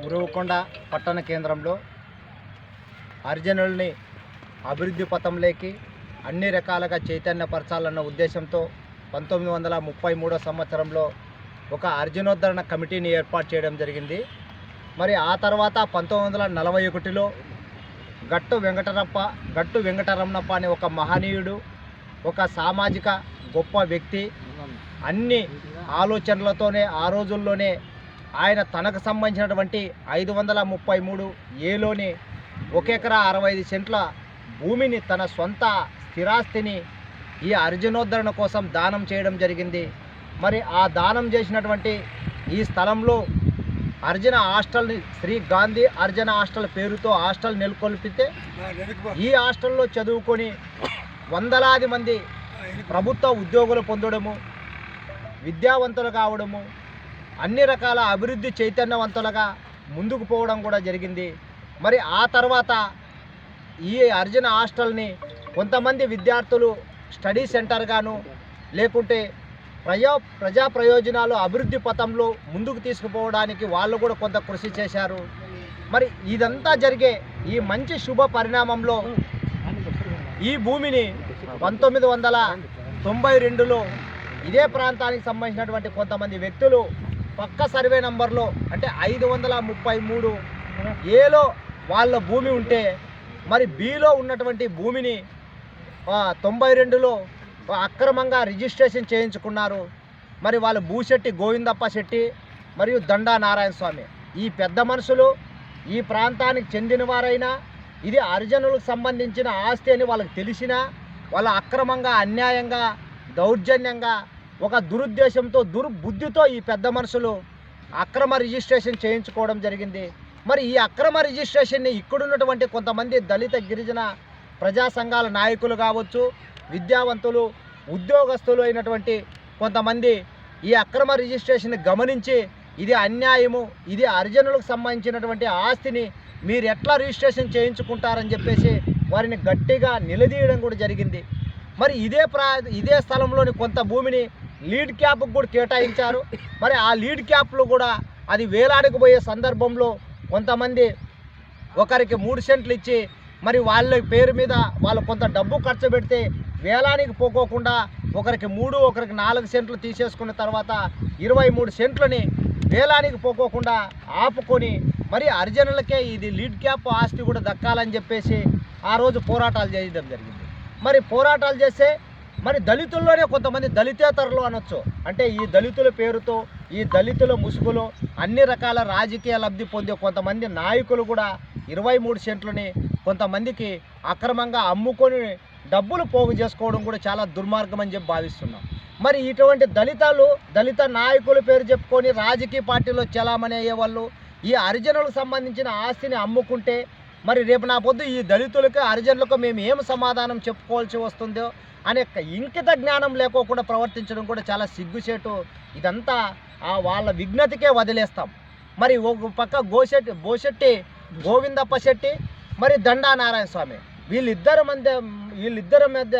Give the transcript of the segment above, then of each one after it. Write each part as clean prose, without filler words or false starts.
ఉరవకొండ పట్టణ కేంద్రంలో హరిజనుల్ని అభివృద్ధి పథంలోకి అన్ని రకాలుగా చైతన్యపరచాలన్న ఉద్దేశంతో 1933 సంవత్సరంలో ఒక హరిజనోద్ధరణ కమిటీని ఏర్పాటు చేయడం జరిగింది. మరి ఆ తర్వాత 1941లో గట్టు వెంకటరమణప్ప అనే ఒక మహనీయుడు, ఒక సామాజిక గొప్ప వ్యక్తి, అన్ని ఆలోచనలతోనే ఆ రోజుల్లోనే ఆయన తనకు సంబంధించినటువంటి 533 ఏలోని 1 ఎకరా 65 సెంట్ల భూమిని, తన సొంత స్థిరాస్తిని ఈ హరిజనోద్ధరణ కోసం దానం చేయడం జరిగింది. మరి ఆ దానం చేసినటువంటి ఈ స్థలంలో హరిజన హాస్టల్ని, శ్రీ గాంధీ హరిజన హాస్టల్ పేరుతో హాస్టల్ నెలకొల్పితే ఈ హాస్టల్లో చదువుకొని వందలాది మంది ప్రభుత్వ ఉద్యోగులు పొందడము, విద్యావంతులు కావడము, అన్ని రకాల అభివృద్ధి చైతన్యవంతులుగా ముందుకు పోవడం కూడా జరిగింది. మరి ఆ తర్వాత ఈ హరిజన హాస్టల్ని కొంతమంది విద్యార్థులు స్టడీ సెంటర్గాను, లేకుంటే ప్రజా ప్రయోజనాలు అభివృద్ధి పథంలో ముందుకు తీసుకుపోవడానికి వాళ్ళు కూడా కొంత కృషి చేశారు. మరి ఇదంతా జరిగే ఈ మంచి శుభ పరిణామంలో ఈ భూమిని 1992లో ఇదే ప్రాంతానికి సంబంధించినటువంటి కొంతమంది వ్యక్తులు పక్క సర్వే నంబర్లో అంటే 533 ఏలో వాళ్ళ భూమి ఉంటే, మరి బిలో ఉన్నటువంటి భూమిని 92లో అక్రమంగా రిజిస్ట్రేషన్ చేయించుకున్నారు. మరి వాళ్ళు భూశెట్టి గోవిందప్ప శెట్టి మరియు దండా నారాయణ స్వామి, ఈ పెద్ద మనుషులు ఈ ప్రాంతానికి చెందినవారైనా ఇది హరిజనులకు సంబంధించిన ఆస్తి అని వాళ్ళకి తెలిసినా వాళ్ళ అక్రమంగా, అన్యాయంగా, దౌర్జన్యంగా, ఒక దురుద్దేశంతో, దుర్బుద్ధితో ఈ పెద్ద మనుషులు అక్రమ రిజిస్ట్రేషన్ చేయించుకోవడం జరిగింది. మరి ఈ అక్రమ రిజిస్ట్రేషన్ని ఇక్కడున్నటువంటి కొంతమంది దళిత గిరిజన ప్రజా సంఘాల నాయకులు కావచ్చు, విద్యావంతులు, ఉద్యోగస్తులు అయినటువంటి కొంతమంది ఈ అక్రమ రిజిస్ట్రేషన్ గమనించి ఇది అన్యాయము, ఇది హరిజనులకు సంబంధించినటువంటి ఆస్తిని మీరు ఎట్లా రిజిస్ట్రేషన్ చేయించుకుంటారని చెప్పేసి వారిని గట్టిగా నిలదీయడం కూడా జరిగింది. మరి ఇదే స్థలంలోని కొంత భూమిని లీడ్ క్యాప్కు కూడా కేటాయించారు. మరి ఆ లీడ్ క్యాప్లు కూడా అది వేలాడికి పోయే సందర్భంలో కొంతమంది ఒకరికి 3 సెంట్లు ఇచ్చి, మరి వాళ్ళ పేరు మీద వాళ్ళు కొంత డబ్బు ఖర్చు పెడితే వేలానికి పోకోకుండా ఒకరికి 3, ఒకరికి 4 సెంట్లు తీసేసుకున్న తర్వాత 23 సెంట్లని వేలానికి పోకోకుండా ఆపుకొని మరి హరిజనులకే ఇది లీడ్ క్యాప్ ఆస్తి కూడా దక్కాలని చెప్పేసి ఆ రోజు పోరాటాలు చేయడం జరిగింది. మరి పోరాటాలు చేస్తే మరి దళితుల్లోనే కొంతమంది దళితేతరులు అనొచ్చు, అంటే ఈ దళితుల పేరుతో, ఈ దళితుల ముసుగులో అన్ని రకాల రాజకీయ లబ్ధి పొందే కొంతమంది నాయకులు కూడా 23 సెంట్లని కొంతమందికి అక్రమంగా అమ్ముకొని డబ్బులు పోగు చేసుకోవడం కూడా చాలా దుర్మార్గం అని చెప్పి భావిస్తున్నాం. మరి ఇటువంటి దళిత నాయకుల పేరు చెప్పుకొని రాజకీయ పార్టీలో చలామణి అయ్యే వాళ్ళు ఈ హరిజనులకు సంబంధించిన ఆస్తిని అమ్ముకుంటే మరి రేపు నా పొద్దు ఈ దళితులకు, హరిజనులకు మేము ఏం సమాధానం చెప్పుకోవాల్సి వస్తుందో అనే ఇంకిత జ్ఞానం లేకోకుండా ప్రవర్తించడం కూడా చాలా సిగ్గుచేటు. ఇదంతా వాళ్ళ విజ్ఞతకే వదిలేస్తాం. మరి ఒక పక్క బోశెట్టి గోవిందప్ప శెట్టి, మరి దండా నారాయణ స్వామి, వీళ్ళిద్దరి మధ్య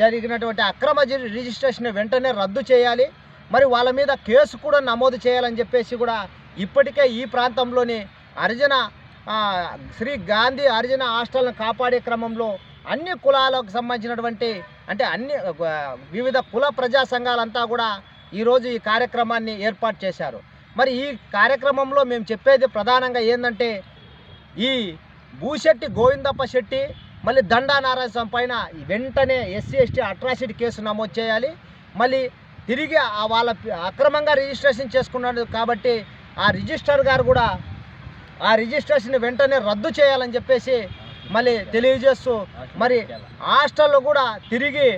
జరిగినటువంటి అక్రమ రిజిస్ట్రేషన్ వెంటనే రద్దు చేయాలి. మరి వాళ్ళ మీద కేసు కూడా నమోదు చేయాలని చెప్పేసి కూడా ఇప్పటికే ఈ ప్రాంతంలోని హరిజన శ్రీ గాంధీ హరిజన హాస్టల్ను కాపాడే క్రమంలో అన్ని కులాలకు సంబంధించినటువంటి, అంటే అన్ని వివిధ కుల ప్రజా సంఘాలంతా కూడా ఈరోజు ఈ కార్యక్రమాన్ని ఏర్పాటు చేశారు. మరి ఈ కార్యక్రమంలో మేము చెప్పేది ప్రధానంగా ఏంటంటే, ఈ భూశెట్టి గోవిందప్ప శెట్టి మళ్ళీ దండా నారాయణ స్వామి పైన వెంటనే SC/ST అట్రాసిటీ కేసు నమోదు చేయాలి. మళ్ళీ తిరిగి వాళ్ళ అక్రమంగా రిజిస్ట్రేషన్ చేసుకున్నాడు కాబట్టి ఆ రిజిస్టర్ గారు కూడా ఆ రిజిస్ట్రేషన్ వెంటనే రద్దు చేయాలని చెప్పేసి మళ్ళీ తెలియజేస్తూ, మరి హాస్టల్లో కూడా తిరిగి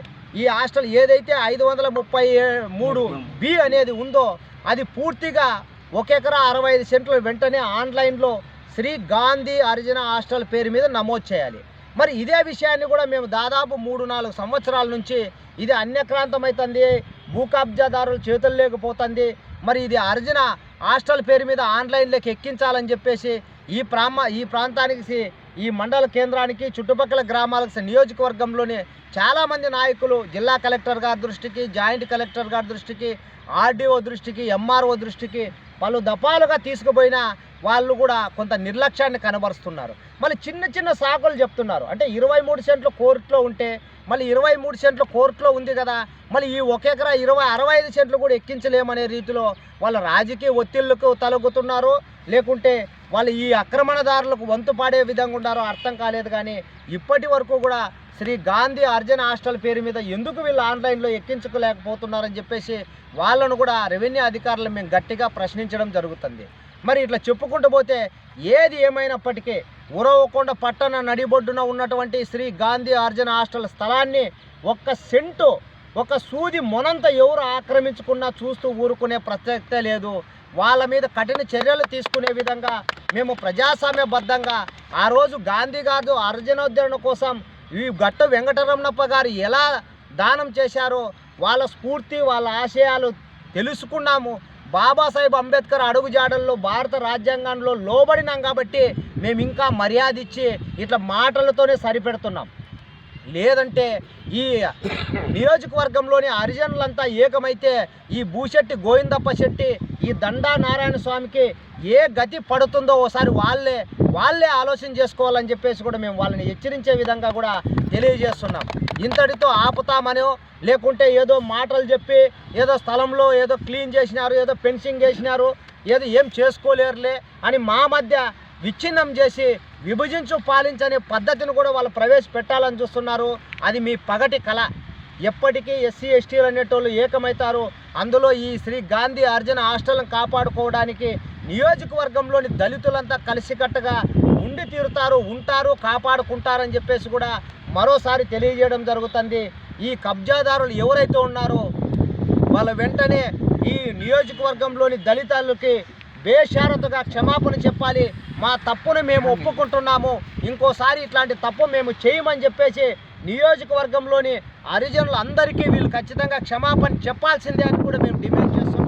ఈ హాస్టల్ ఏదైతే 533B అనేది ఉందో అది పూర్తిగా 1 ఎకరా 65 సెంట్లు వెంటనే ఆన్లైన్లో శ్రీ గాంధీ హరిజన హాస్టల్ పేరు మీద నమోదు చేయాలి. మరి ఇదే విషయాన్ని కూడా మేము దాదాపు 3-4 సంవత్సరాల నుంచి ఇది అన్యక్రాంతమవుతుంది, భూ కబ్జాదారులు చేతులు లేకపోతుంది, మరి ఇది హరిజన హాస్టల్ పేరు మీద ఆన్లైన్లోకి ఎక్కించాలని చెప్పేసి ఈ ప్రాంతానికి, ఈ మండల కేంద్రానికి, చుట్టుపక్కల గ్రామాలకు, నియోజకవర్గంలోని చాలామంది నాయకులు జిల్లా కలెక్టర్ గారి దృష్టికి, జాయింట్ కలెక్టర్ గారి దృష్టికి, RDO దృష్టికి, MRO దృష్టికి పలు దఫాలుగా తీసుకుపోయినా వాళ్ళు కూడా కొంత నిర్లక్ష్యాన్ని కనబరుస్తున్నారు. మళ్ళీ చిన్న చిన్న సాకులు చెప్తున్నారు. అంటే 23 సెంట్లు కోర్టులో ఉంటే మళ్ళీ 23 సెంట్లు కోర్టులో ఉంది కదా, మళ్ళీ ఈ 1 ఎకరా 65 సెంట్లు కూడా ఎక్కించలేమనే రీతిలో వాళ్ళ రాజకీయ ఒత్తిళ్లకు తలొగ్గుతున్నారు. లేకుంటే వాళ్ళు ఈ ఆక్రమణదారులకు వంతు పాడే విధంగా ఉన్నారో అర్థం కాలేదు. కానీ ఇప్పటి వరకు కూడా శ్రీ గాంధీ అర్జున హాస్టల్ పేరు మీద ఎందుకు వీళ్ళు ఆన్లైన్లో ఎక్కించుకోలేకపోతున్నారని చెప్పేసి వాళ్ళను కూడా రెవెన్యూ అధికారులు మేము గట్టిగా ప్రశ్నించడం జరుగుతుంది. మరి ఇట్లా చెప్పుకుంటూ పోతే ఏది ఏమైనప్పటికీ ఉరవకొండ పట్టణ నడిబొడ్డున ఉన్నటువంటి శ్రీ గాంధీ అర్జున హాస్టల్ స్థలాన్ని 1 సెంటు 1 సూది మొనంత ఎవరు ఆక్రమించుకున్నా చూస్తూ ఊరుకునే ప్రసక్తే లేదు. వాళ్ళ మీద కఠిన చర్యలు తీసుకునే విధంగా మేము ప్రజాస్వామ్యబద్ధంగా ఆ రోజు గాంధీ గారు అర్జునోద్ధరణ కోసం ఈ గట్టు వెంకటరమణప్ప గారు ఎలా దానం చేశారో వాళ్ళ స్ఫూర్తి వాళ్ళ ఆశయాలు తెలుసుకున్నాము. బాబాసాహెబ్ అంబేద్కర్ అడుగుజాడల్లో భారత రాజ్యాంగంలో లోబడినాం కాబట్టి మేము ఇంకా మర్యాద ఇచ్చి ఇట్లా మాటలతోనే సరిపెడుతున్నాం. లేదంటే ఈ నియోజకవర్గంలోని హరిజనులంతా ఏకమైతే ఈ భూశెట్టి గోవిందప్ప శెట్టి ఈ దండా నారాయణ స్వామికి ఏ గతి పడుతుందో ఒకసారి వాళ్ళే ఆలోచన చేసుకోవాలని చెప్పేసి కూడా మేము వాళ్ళని హెచ్చరించే విధంగా కూడా తెలియజేస్తున్నాం. ఇంతటితో ఆపుతామనో లేకుంటే ఏదో మాటలు చెప్పి ఏదో స్థలంలో ఏదో క్లీన్ చేసినారు, ఏదో ఫెన్సింగ్ చేసినారు, ఏదో ఏం చేసుకోలేరులే అని మా మధ్య విచ్ఛిన్నం చేసి విభజించు పాలించనే పద్ధతిని కూడా వాళ్ళు ప్రవేశపెట్టాలని చూస్తున్నారు. అది మీ పగటి కళ. ఎప్పటికీ ఎస్సీ ఎస్టీలు అనేటోళ్ళు ఏకమవుతారు. అందులో ఈ శ్రీ గాంధీ అర్జున హాస్టల్ని కాపాడుకోవడానికి నియోజకవర్గంలోని దళితులంతా కలిసికట్టుగా ఉండి తీరుతారు, ఉంటారు, కాపాడుకుంటారని చెప్పేసి కూడా మరోసారి తెలియజేయడం జరుగుతుంది. ఈ కబ్జాదారులు ఎవరైతే ఉన్నారో వాళ్ళ వెంటనే ఈ నియోజకవర్గంలోని దళితులకి బేషరతుగా క్షమాపణ చెప్పాలి. మా తప్పును మేము ఒప్పుకుంటున్నాము, ఇంకోసారి ఇట్లాంటి తప్పు మేము చేయమని చెప్పేసి నియోజకవర్గంలోని హరిజనులందరికీ వీళ్ళు ఖచ్చితంగా క్షమాపణ చెప్పాల్సిందే అని కూడా మేము డిమాండ్ చేస్తున్నాం.